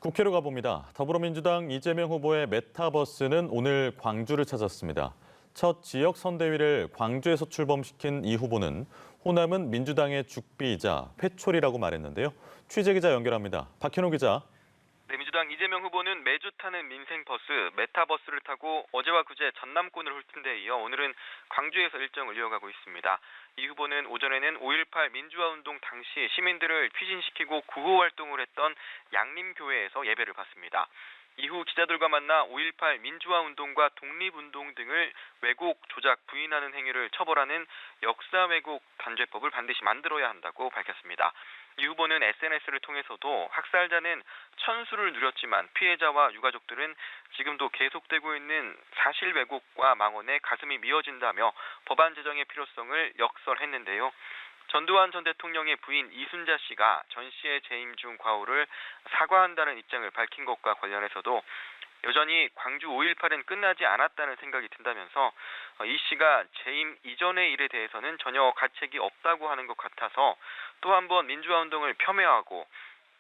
국회로 가봅니다. 더불어민주당 이재명 후보의 메타버스는 오늘 광주를 찾았습니다. 첫 지역 선대위를 광주에서 출범시킨 이 후보는 호남은 민주당의 죽비이자 회초리라고 말했는데요. 취재기자 연결합니다. 박현호 기자. 네, 민주당 이재명 후보는 매주 타는 민생버스, 메타버스를 타고 어제와 그제 전남권을 훑은 데 이어 오늘은 광주에서 일정을 이어가고 있습니다. 이 후보는 오전에는 5.18 민주화운동 당시 시민들을 피신시키고 구호 활동을 했던 양림교회에서 예배를 받습니다. 이후 기자들과 만나 5.18 민주화운동과 독립운동 등을 왜곡, 조작, 부인하는 행위를 처벌하는 역사 왜곡 단죄법을 반드시 만들어야 한다고 밝혔습니다. 이 후보는 SNS를 통해서도 학살자는 천수를 누렸지만 피해자와 유가족들은 지금도 계속되고 있는 사실 왜곡과 망언에 가슴이 미어진다며 법안 제정의 필요성을 역설했는데요. 전두환 전 대통령의 부인 이순자 씨가 전 씨의 재임 중 과오를 사과한다는 입장을 밝힌 것과 관련해서도 여전히 광주 5.18은 끝나지 않았다는 생각이 든다면서 이 씨가 재임 이전의 일에 대해서는 전혀 가책이 없다고 하는 것 같아서 또 한 번 민주화운동을 폄훼하고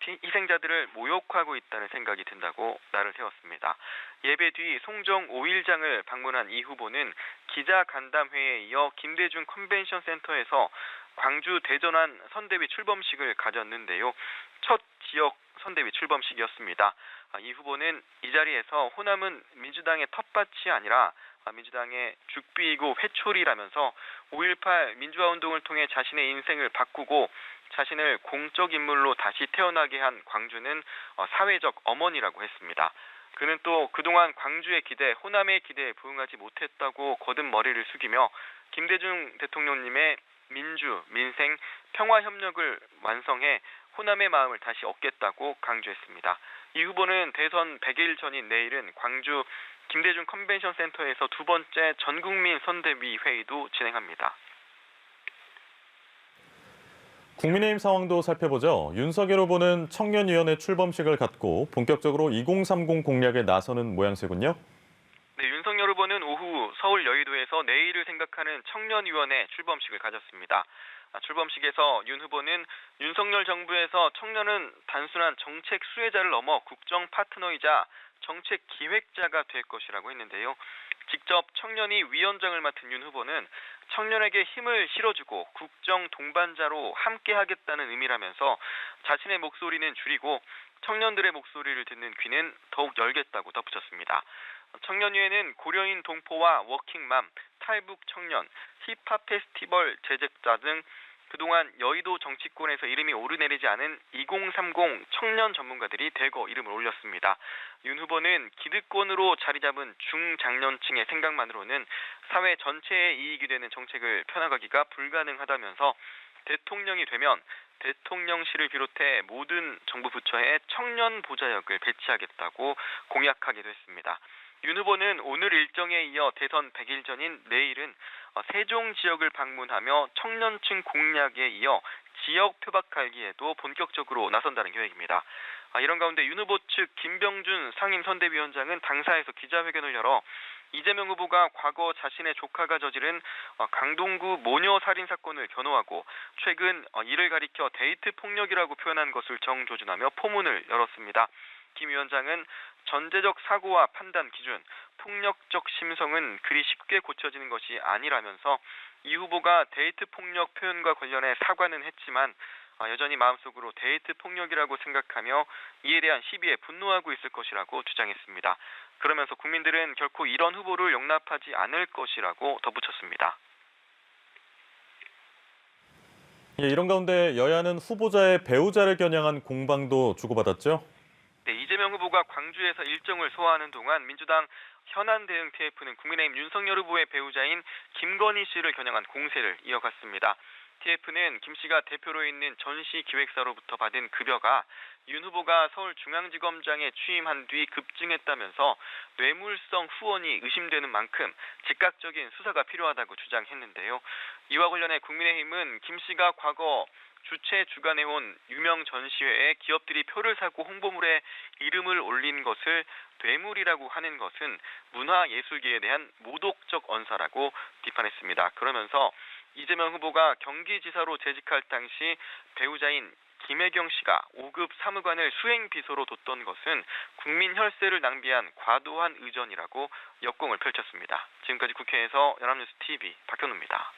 희생자들을 모욕하고 있다는 생각이 든다고 날을 세웠습니다. 예배 뒤 송정 5일장을 방문한 이 후보는 기자 간담회에 이어 김대중 컨벤션 센터에서 광주 대전환 선대위 출범식을 가졌는데요. 첫 지역 선대위 출범식이었습니다. 이 후보는 이 자리에서 호남은 민주당의 텃밭이 아니라 민주당의 죽비이고 회초리라면서 5.18 민주화운동을 통해 자신의 인생을 바꾸고 자신을 공적 인물로 다시 태어나게 한 광주는 사회적 어머니라고 했습니다. 그는 또 그동안 광주의 기대, 호남의 기대에 부응하지 못했다고 거듭 머리를 숙이며 김대중 대통령님의 민주, 민생, 평화 협력을 완성해 호남의 마음을 다시 얻겠다고 강조했습니다. 이 후보는 대선 100일 전인 내일은 광주 김대중 컨벤션 센터에서 두 번째 전국민 선대위 회의도 진행합니다. 국민의힘 상황도 살펴보죠. 윤석열 후보는 청년위원회 출범식을 갖고 본격적으로 2030 공략에 나서는 모양새군요. 네, 윤석열 후보는 오후 서울 여의도에서 내일을 생각하는 청년위원회 출범식을 가졌습니다. 출범식에서 윤 후보는 윤석열 정부에서 청년은 단순한 정책 수혜자를 넘어 국정 파트너이자 정책 기획자가 될 것이라고 했는데요. 직접 청년이 위원장을 맡은 윤 후보는 청년에게 힘을 실어주고 국정 동반자로 함께하겠다는 의미라면서 자신의 목소리는 줄이고 청년들의 목소리를 듣는 귀는 더욱 열겠다고 덧붙였습니다. 청년위에는 고려인 동포와 워킹맘, 탈북 청년, 힙합 페스티벌 제작자 등 그동안 여의도 정치권에서 이름이 오르내리지 않은 2030 청년 전문가들이 대거 이름을 올렸습니다. 윤 후보는 기득권으로 자리 잡은 중장년층의 생각만으로는 사회 전체의 이익이 되는 정책을 펴나가기가 불가능하다면서 대통령이 되면 대통령실을 비롯해 모든 정부 부처에 청년 보좌역을 배치하겠다고 공약하기도 했습니다. 윤 후보는 오늘 일정에 이어 대선 100일 전인 내일은 세종 지역을 방문하며 청년층 공략에 이어 지역 표박 갈기에도 본격적으로 나선다는 계획입니다. 이런 가운데 윤 후보 측 김병준 상임선대위원장은 당사에서 기자회견을 열어 이재명 후보가 과거 자신의 조카가 저지른 강동구 모녀 살인 사건을 변호하고 최근 이를 가리켜 데이트 폭력이라고 표현한 것을 정조준하며 포문을 열었습니다. 김 위원장은 전제적 사고와 판단 기준, 폭력적 심성은 그리 쉽게 고쳐지는 것이 아니라면서 이 후보가 데이트 폭력 표현과 관련해 사과는 했지만 여전히 마음속으로 데이트 폭력이라고 생각하며 이에 대한 시비에 분노하고 있을 것이라고 주장했습니다. 그러면서 국민들은 결코 이런 후보를 용납하지 않을 것이라고 덧붙였습니다. 이런 가운데 여야는 후보자의 배우자를 겨냥한 공방도 주고받았죠. 네, 이재명 후보가 광주에서 일정을 소화하는 동안 민주당 현안 대응 TF는 국민의힘 윤석열 후보의 배우자인 김건희 씨를 겨냥한 공세를 이어갔습니다. TF는 김 씨가 대표로 있는 전시 기획사로부터 받은 급여가 윤 후보가 서울중앙지검장에 취임한 뒤 급증했다면서 뇌물성 후원이 의심되는 만큼 즉각적인 수사가 필요하다고 주장했는데요. 이와 관련해 국민의힘은 김 씨가 과거 주최 주관해온 유명 전시회에 기업들이 표를 사고 홍보물에 이름을 올린 것을 뇌물이라고 하는 것은 문화예술계에 대한 모독적 언사라고 비판했습니다. 그러면서 이재명 후보가 경기지사로 재직할 당시 배우자인 김혜경 씨가 5급 사무관을 수행 비서로 뒀던 것은 국민 혈세를 낭비한 과도한 의전이라고 역공을 펼쳤습니다. 지금까지 국회에서 연합뉴스 TV 박현우입니다.